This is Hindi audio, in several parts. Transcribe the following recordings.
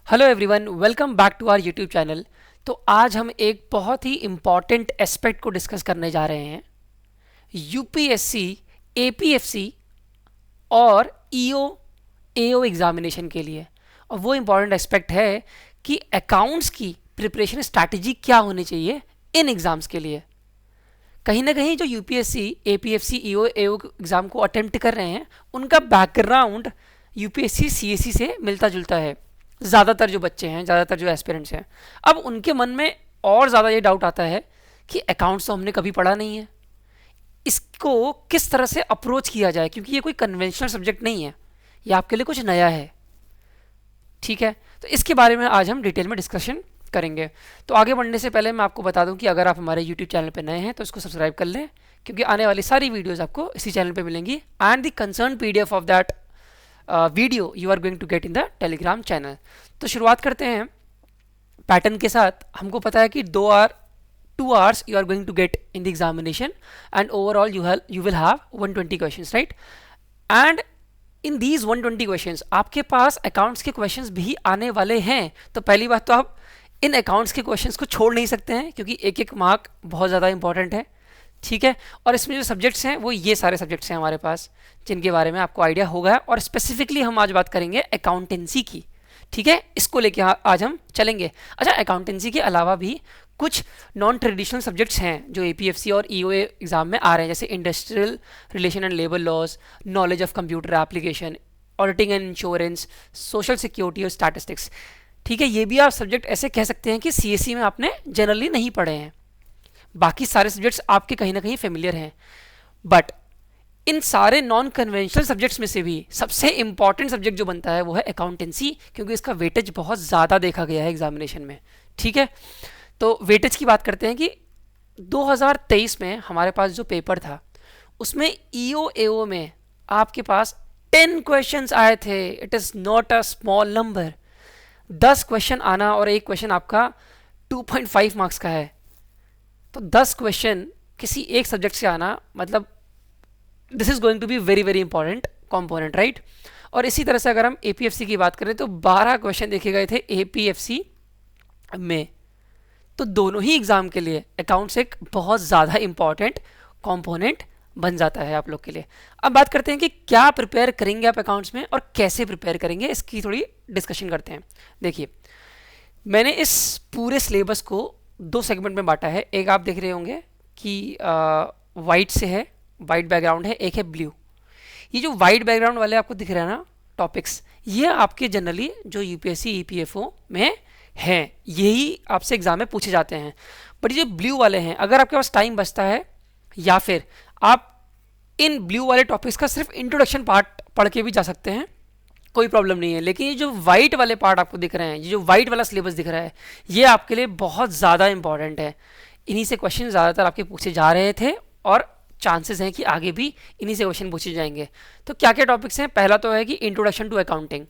Hello everyone, welcome back to our YouTube channel. तो आज हम एक बहुत ही इम्पॉर्टेंट एस्पेक्ट को डिस्कस करने जा रहे हैं। यूपीएससी, एपीएफसी और ईओ एओ एग्जामिनेशन के लिए। और वो इम्पॉर्टेंट एस्पेक्ट है कि अकाउंट्स की प्रिपरेशन स्ट्रैटेजी क्या होनी चाहिए इन एग्ज़ाम्स के लिए। कहीं ना कहीं जो यूपीएससी, एपीएफसी, ईओ एओ एग्ज़ाम को अटेम्प्ट कर रहे हैं, उनका बैकग्राउंड यूपीएससी सीएससी से मिलता जुलता है। ज़्यादातर जो बच्चे हैं, ज़्यादातर जो एस्पिरेंट्स हैं, अब उनके मन में और ज़्यादा ये डाउट आता है कि अकाउंट्स तो हमने कभी पढ़ा नहीं है, इसको किस तरह से अप्रोच किया जाए, क्योंकि ये कोई कन्वेंशनल सब्जेक्ट नहीं है, ये आपके लिए कुछ नया है। ठीक है, तो इसके बारे में आज हम डिटेल में डिस्कशन करेंगे। तो आगे बढ़ने से पहले मैं आपको बता दूं कि अगर आप हमारे यूट्यूब चैनल पर नए हैं तो इसको सब्सक्राइब कर लें, क्योंकि आने वाली सारी वीडियोस आपको इसी चैनल पे मिलेंगी। And the concern PDF of that video you are going to get in the Telegram channel. तो शुरुआत करते हैं पैटर्न के साथ। हमको पता है कि 2 hours you are going to get in the examination, and overall you will have 120 questions, right? And in these 120 questions आपके पास अकाउंट्स के क्वेश्चंस भी आने वाले हैं। तो पहली बात तो आप इन अकाउंट्स के क्वेश्चंस को छोड़ नहीं सकते हैं, क्योंकि एक एक मार्क बहुत ज़्यादा इंपॉर्टेंट है। ठीक है, और इसमें जो सब्जेक्ट्स हैं वो ये सारे सब्जेक्ट्स हैं हमारे पास, जिनके बारे में आपको आइडिया होगा। और स्पेसिफिकली हम आज बात करेंगे अकाउंटेंसी की। ठीक है, इसको लेके आज हम चलेंगे। अच्छा, अकाउंटेंसी के अलावा भी कुछ नॉन ट्रेडिशनल सब्जेक्ट्स हैं जो एपीएफसी और ईओए एग्जाम में आ रहे हैं, जैसे industrial relation and labour laws, knowledge of computer application, auditing and insurance, social security और स्टैटिस्टिक्स। ठीक है, ये भी आप सब्जेक्ट ऐसे कह सकते हैं कि सीएससी में आपने जनरली नहीं पढ़े हैं। बाकी सारे सब्जेक्ट्स आपके कहीं ना कहीं फेमिलियर हैं, बट इन सारे नॉन कन्वेंशनल सब्जेक्ट्स में से भी सबसे इंपॉर्टेंट सब्जेक्ट जो बनता है वो है अकाउंटेंसी, क्योंकि इसका वेटेज बहुत ज़्यादा देखा गया है एग्जामिनेशन में। ठीक है, तो वेटेज की बात करते हैं कि 2023 में हमारे पास जो पेपर था उसमें ईओ एओ में आपके पास 10 क्वेश्चंस आए थे। It is not a small number. 10 question आना और एक क्वेश्चन आपका 2.5 मार्क्स का है, तो 10 क्वेश्चन किसी एक सब्जेक्ट से आना, मतलब this is going to be very very important component, right. और इसी तरह से अगर हम एपीएफसी की बात करें तो 12 क्वेश्चन देखे गए थे एपीएफसी में। तो दोनों ही एग्जाम के लिए अकाउंट्स एक बहुत ज़्यादा इंपॉर्टेंट कॉम्पोनेंट बन जाता है आप लोग के लिए। अब बात करते हैं कि क्या प्रिपेयर करेंगे आप अकाउंट्स में और कैसे प्रिपेयर करेंगे, इसकी थोड़ी डिस्कशन करते हैं। देखिए, मैंने इस पूरे सिलेबस को 2 सेगमेंट में बांटा है। एक आप देख रहे होंगे कि वाइट से है, वाइट बैकग्राउंड है, एक है ब्लू। ये जो वाइट बैकग्राउंड वाले आपको दिख रहे हैं ना टॉपिक्स, ये आपके जनरली जो यूपीएससी ईपीएफओ में हैं, यही आपसे एग्जाम में पूछे जाते हैं। बट ये जो ब्लू वाले हैं, अगर आपके पास टाइम बचता है या फिर आप इन ब्लू वाले टॉपिक्स का सिर्फ इंट्रोडक्शन पार्ट पढ़ के भी जा सकते हैं, कोई प्रॉब्लम नहीं है। लेकिन ये जो वाइट वाले पार्ट आपको दिख रहे हैं, ये जो वाइट वाला सिलेबस दिख रहा है, ये आपके लिए बहुत ज़्यादा इंपॉर्टेंट है। इन्हीं से क्वेश्चन ज़्यादातर आपके पूछे जा रहे थे और चांसेस हैं कि आगे भी इन्हीं से क्वेश्चन पूछे जाएंगे। तो क्या क्या टॉपिक्स हैं? पहला तो है कि इंट्रोडक्शन टू अकाउंटिंग,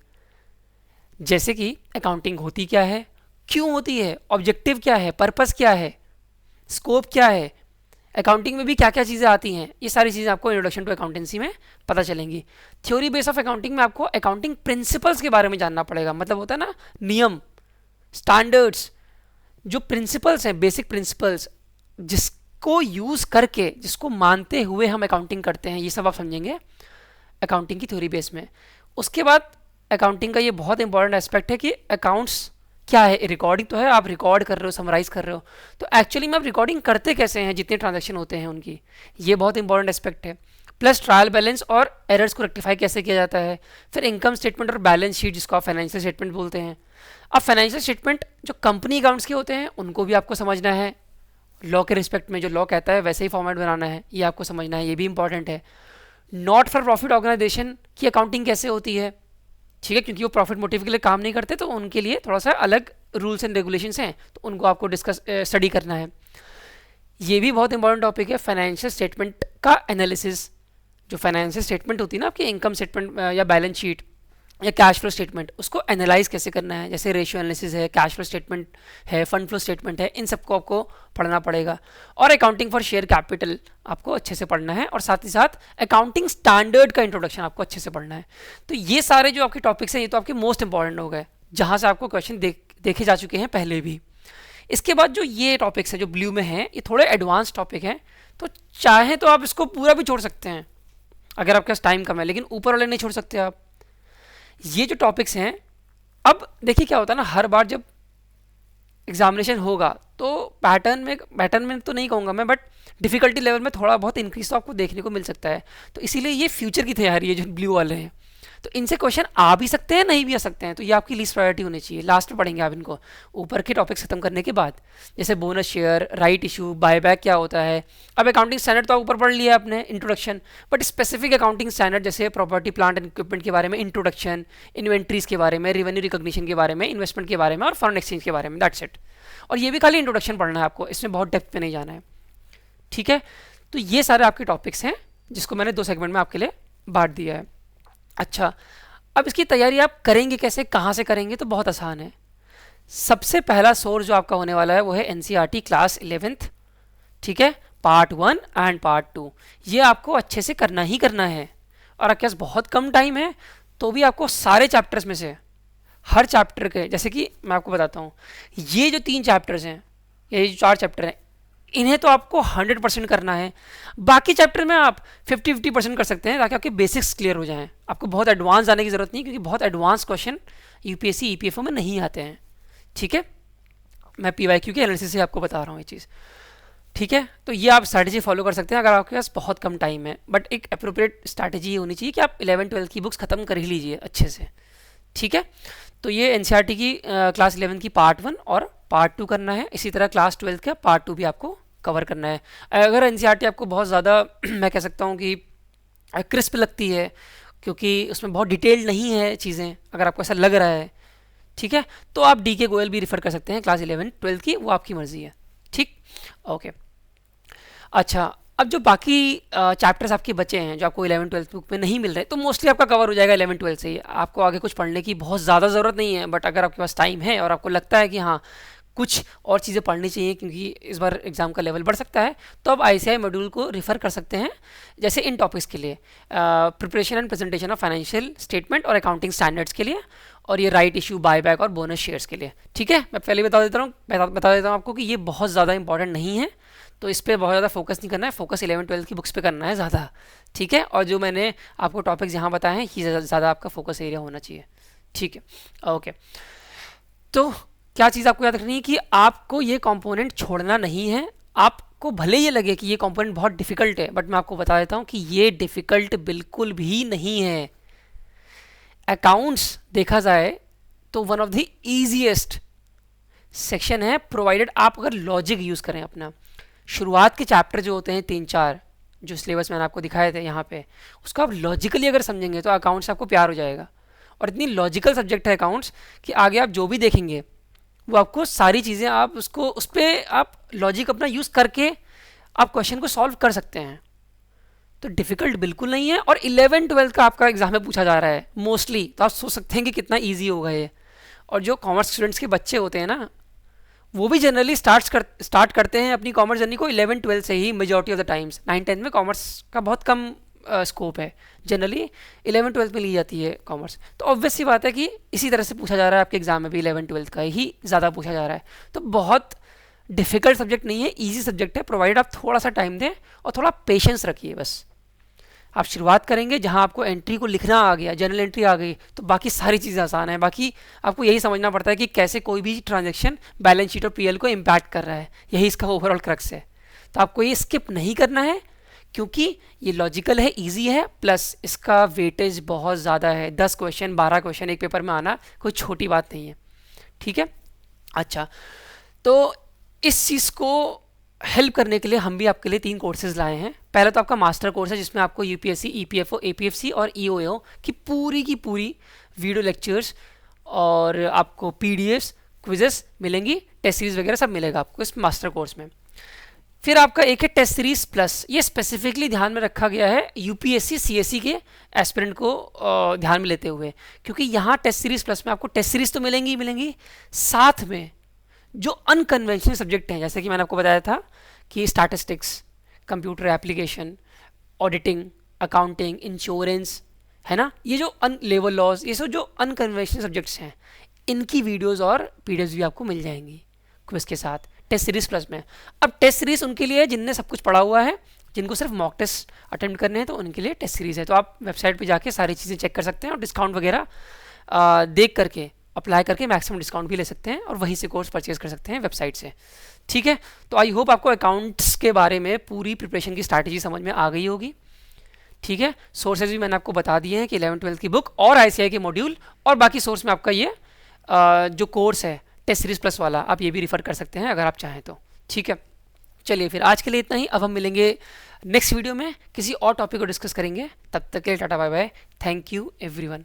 जैसे कि अकाउंटिंग होती क्या है, क्यों होती है, ऑब्जेक्टिव क्या है, पर्पस क्या है, स्कोप क्या है, अकाउंटिंग में भी क्या क्या चीज़ें आती हैं, ये सारी चीज़ें आपको इंट्रोडक्शन टू अकाउंटेंसी में पता चलेंगी। थ्योरी बेस ऑफ अकाउंटिंग में आपको अकाउंटिंग प्रिंसिपल्स के बारे में जानना पड़ेगा। मतलब होता है ना, नियम, स्टैंडर्ड्स, जो प्रिंसिपल्स हैं, बेसिक प्रिंसिपल्स, जिसको यूज़ करके, जिसको मानते हुए हम अकाउंटिंग करते हैं, ये सब आप समझेंगे अकाउंटिंग की थ्योरी बेस में। उसके बाद अकाउंटिंग का ये बहुत इंपॉर्टेंट एस्पेक्ट है कि अकाउंट्स क्या है। रिकॉर्डिंग तो है, आप रिकॉर्ड कर रहे हो, समराइज कर रहे हो, तो एक्चुअली में आप रिकॉर्डिंग करते कैसे हैं, जितने ट्रांजैक्शन होते हैं उनकी, ये बहुत इंपॉर्टेंट एस्पेक्ट है। प्लस ट्रायल बैलेंस और एरर्स को रेक्टिफाई कैसे किया जाता है। फिर इनकम स्टेटमेंट और बैलेंस शीट, जिसको आप फाइनेंशियल स्टेटमेंट बोलते हैं। अब फाइनेंशियल स्टेटमेंट जो कंपनी अकाउंट्स के होते हैं उनको भी आपको समझना है, लॉ के रिस्पेक्ट में जो लॉ कहता है वैसे ही फॉर्मेट बनाना है, ये आपको समझना है, ये भी इंपॉर्टेंट है। नॉट फॉर प्रॉफिट ऑर्गेनाइजेशन की अकाउंटिंग कैसे होती है, ठीक है, क्योंकि वो प्रॉफिट मोटिव के लिए काम नहीं करते, तो उनके लिए थोड़ा सा अलग रूल्स एंड रेगुलेशंस हैं, तो उनको आपको डिस्कस स्टडी करना है। ये भी बहुत इंपॉर्टेंट टॉपिक है, फाइनेंशियल स्टेटमेंट का एनालिसिस। जो फाइनेंशियल स्टेटमेंट होती है ना आपकी, इनकम स्टेटमेंट या बैलेंस शीट या कैश फ्लो स्टेटमेंट, उसको एनालाइज कैसे करना है, जैसे रेशियो एनालिसिस है, कैश फ्लो स्टेटमेंट है, फंड फ्लो स्टेटमेंट है, इन सबको आपको पढ़ना पड़ेगा। और अकाउंटिंग फॉर शेयर कैपिटल आपको अच्छे से पढ़ना है, और साथ ही साथ अकाउंटिंग स्टैंडर्ड का इंट्रोडक्शन आपको अच्छे से पढ़ना है। तो ये सारे जो आपके टॉपिक्स हैं, ये तो आपके मोस्ट इंपॉर्टेंट हो गए। जहाँ से आपको क्वेश्चन देखे जा चुके हैं पहले भी। इसके बाद जो ये टॉपिक्स है जो ब्लू में है, ये थोड़े एडवांस टॉपिक हैं, तो चाहे तो आप इसको पूरा भी छोड़ सकते हैं अगर आपके पास टाइम कम है, लेकिन ऊपर वाले नहीं छोड़ सकते आप। ये जो टॉपिक्स हैं, अब देखिए क्या होता है ना, हर बार जब एग्जामिनेशन होगा तो पैटर्न में तो नहीं कहूँगा मैं, बट डिफिकल्टी लेवल में थोड़ा बहुत इंक्रीज तो आपको देखने को मिल सकता है। तो इसीलिए ये फ्यूचर की तैयारी है जो ब्लू वाले हैं, तो इनसे क्वेश्चन आ भी सकते हैं, नहीं भी आ सकते हैं, तो ये आपकी लीस्ट प्रायोरिटी होनी चाहिए। लास्ट में पढ़ेंगे आप इनको ऊपर के टॉपिक्स खत्म करने के बाद, जैसे bonus share, right issue, buyback क्या होता है। अब अकाउंटिंग स्टैंडर्ड तो आप ऊपर पढ़ लिया आपने, introduction, but specific accounting standard जैसे प्रॉपर्टी प्लांट एंड इक्विपमेंट के बारे में इंट्रोडक्शन, इन्वेंट्रीज के बारे में, रेवेन्यू रिकॉग्निशन के बारे में, इन्वेस्टमेंट के बारे में और फॉरेन एक्सचेंज के बारे में, दैट्स इट। और ये भी खाली इंट्रोडक्शन पढ़ना है आपको, इसमें बहुत डेप्थ में नहीं जाना है, ठीक है। तो ये सारे आपके टॉपिक्स हैं जिसको मैंने 2 सेगमेंट में आपके लिए बांट दिया है। अच्छा, अब इसकी तैयारी आप करेंगे कैसे, कहाँ से करेंगे, तो बहुत आसान है। सबसे पहला सोर्स जो आपका होने वाला है वो है एनसीईआरटी क्लास 11th, ठीक है, पार्ट 1 एंड पार्ट 2। ये आपको अच्छे से करना ही करना है, और आपके पास बहुत कम टाइम है, तो भी आपको सारे चैप्टर्स में से हर चैप्टर के, जैसे कि मैं आपको बताता हूँ, ये जो 3 चैप्टर्स हैं, ये जो 4 चैप्टर हैं, इन्हें तो आपको 100% करना है। बाकी चैप्टर में आप 50-50% कर सकते हैं, ताकि आपके बेसिक्स क्लियर हो जाएं। आपको बहुत एडवांस जाने की जरूरत नहीं, क्योंकि बहुत एडवांस क्वेश्चन यूपीएससी ईपीएफओ में नहीं आते हैं, ठीक है। मैं पीवाईक्यू के एनालिसिस से आपको बता रहा हूँ ये चीज़, ठीक है। तो ये आप स्ट्रैटेजी फॉलो कर सकते हैं अगर आपके पास बहुत कम टाइम है, बट एक अप्रोप्रिएट स्ट्रैटेजी होनी चाहिए कि आप 11-12 की बुक्स खत्म कर ही लीजिए अच्छे से, ठीक है। तो ये एनसीईआरटी की क्लास 11 की पार्ट 1 और पार्ट 2 करना है, इसी तरह क्लास 12 का पार्ट 2 भी आपको कवर करना है। अगर एनसीईआरटी आपको बहुत ज़्यादा मैं कह सकता हूँ कि क्रिस्प लगती है, क्योंकि उसमें बहुत डिटेल्ड नहीं है चीज़ें, अगर आपको ऐसा लग रहा है, ठीक है, तो आप डी के गोयल भी रिफ़र कर सकते हैं क्लास 11-12 की, वो आपकी मर्ज़ी है, ठीक, ओके। अच्छा, अब जो बाकी चैप्टर्स आपके बचे हैं जो आपको 11-12 बुक में नहीं मिल रहे, तो मोस्टली आपका कवर हो जाएगा 11-12 से ही। आपको आगे कुछ पढ़ने की बहुत ज़्यादा ज़रूरत नहीं है, बट अगर आपके पास टाइम है और आपको लगता है कि हाँ कुछ और चीज़ें पढ़नी चाहिए क्योंकि इस बार एग्जाम का लेवल बढ़ सकता है, तो आप आईसीआई मॉड्यूल को रिफ़र कर सकते हैं, जैसे इन टॉपिक्स के लिए preparation and presentation of financial statement और अकाउंटिंग स्टैंडर्ड्स के लिए, और ये राइट इशू, बायबैक और बोनस शेयर्स के लिए, ठीक है। मैं पहले बता देता हूँ आपको कि ये बहुत ज़्यादा इंपॉर्टेंट नहीं है, तो इस पर बहुत ज़्यादा फोकस नहीं करना है, फोकस 11-12 की बुक्स पे करना है ज़्यादा, ठीक है। और जो मैंने आपको टॉपिक्स यहाँ बताए हैं, ये ज़्यादा आपका फोकस एरिया होना चाहिए, ठीक है, ओके। तो क्या चीज़ आपको याद रखनी है कि आपको ये कंपोनेंट छोड़ना नहीं है। आपको भले ये लगे कि ये कंपोनेंट बहुत डिफिकल्ट है, बट मैं आपको बता देता हूँ कि ये डिफिकल्ट बिल्कुल भी नहीं है। अकाउंट्स देखा जाए तो one of the easiest section है, प्रोवाइडेड आप अगर लॉजिक यूज़ करें अपना। शुरुआत के चैप्टर जो होते हैं 3-4 जो सिलेबस मैंने आपको दिखाए थे यहाँ पे, उसको आप लॉजिकली अगर समझेंगे तो अकाउंट्स आपको प्यार हो जाएगा। और इतनी लॉजिकल सब्जेक्ट है अकाउंट्स कि आगे आप जो भी देखेंगे वो आपको सारी चीज़ें आप उसको उस पर आप लॉजिक अपना यूज़ करके आप क्वेश्चन को सॉल्व कर सकते हैं। तो डिफ़िकल्ट बिल्कुल नहीं है, और 11-12 का आपका एग्जाम में पूछा जा रहा है मोस्टली, तो आप सोच सकते हैं कि कितना ईजी होगा ये। और जो कॉमर्स स्टूडेंट्स के बच्चे होते हैं ना, वो भी जनरली स्टार्ट करते हैं अपनी कॉमर्स जर्नी को 11-12 से ही मेजॉरिटी ऑफ द टाइम्स। 9-10 में कॉमर्स का बहुत कम स्कोप है, जनरली 11-12 में ली जाती है कॉमर्स। तो ऑब्वियस सी बात है कि इसी तरह से पूछा जा रहा है आपके एग्जाम में भी, 11-12 का ही ज़्यादा पूछा जा रहा है। तो बहुत डिफ़िकल्ट सब्जेक्ट नहीं है, ईजी सब्जेक्ट है, प्रोवाइड आप थोड़ा सा टाइम दें और थोड़ा पेशेंस रखिए बस। आप शुरुआत करेंगे जहां आपको एंट्री को लिखना आ गया, जर्नल एंट्री आ गई, तो बाकी सारी चीज़ें आसान है। बाकी आपको यही समझना पड़ता है कि कैसे कोई भी ट्रांजैक्शन बैलेंस शीट और पीएल को इम्पैक्ट कर रहा है, यही इसका ओवरऑल क्रक्स है। तो आपको ये स्किप नहीं करना है, क्योंकि ये लॉजिकल है, इजी है, प्लस इसका वेटेज बहुत ज़्यादा है। 10 क्वेश्चन 12 क्वेश्चन एक पेपर में आना कोई छोटी बात नहीं है, ठीक है। अच्छा, तो इस चीज़ को हेल्प करने के लिए हम भी आपके लिए 3 कोर्सेज लाए हैं। पहला तो आपका मास्टर कोर्स है, जिसमें आपको यूपीएससी, ईपीएफओ, एपीएफसी और ईओएओ की पूरी वीडियो लेक्चर्स और आपको पीडीएफ्स, क्विजेस मिलेंगी, टेस्ट सीरीज वगैरह सब मिलेगा आपको इस मास्टर कोर्स में। फिर आपका एक है टेस्ट सीरीज प्लस, ये स्पेसिफिकली ध्यान में रखा गया है यूपीएससी सीएससी के एस्पिरेंट को ध्यान में लेते हुए, क्योंकि यहाँ टेस्ट सीरीज प्लस में आपको टेस्ट सीरीज तो मिलेंगी ही मिलेंगी, साथ में जो अनकन्वेंशनल सब्जेक्ट हैं, जैसे कि मैंने आपको बताया था कि statistics, computer application, auditing, accounting, insurance, है ना, ये जो लेबर लॉज, ये सब जो अनकन्वेंशनल सब्जेक्ट्स हैं, इनकी वीडियोज़ और पीडीएफ भी आपको मिल जाएंगी क्विज के साथ टेस्ट सीरीज प्लस में। अब टेस्ट सीरीज उनके लिए जिनने सब कुछ पढ़ा हुआ है, जिनको सिर्फ मॉक टेस्ट अटेम्प्ट करने हैं, तो उनके लिए टेस्ट सीरीज है। तो आप वेबसाइट पे जाके सारी चीज़ें चेक कर सकते हैं और डिस्काउंट वगैरह देख करके अप्लाई करके मैक्सिमम डिस्काउंट भी ले सकते हैं और वहीं से कोर्स परचेज कर सकते हैं वेबसाइट से। ठीक है, तो आई होप आपको अकाउंट्स के बारे में पूरी प्रिपरेशन की स्ट्रैटेजी समझ में आ गई होगी। ठीक है, सोर्सेज भी मैंने आपको बता दिए हैं कि 11th-12th की बुक और आईसीआई के मॉड्यूल, और बाकी सोर्स में आपका ये जो कोर्स है टेस्ट सीरीज प्लस वाला, आप ये भी रिफर कर सकते हैं अगर आप चाहें तो। ठीक है, चलिए फिर आज के लिए इतना ही। अब हम मिलेंगे नेक्स्ट वीडियो में, किसी और टॉपिक को डिस्कस करेंगे। तब तक के लिए tata bye bye, thank you everyone.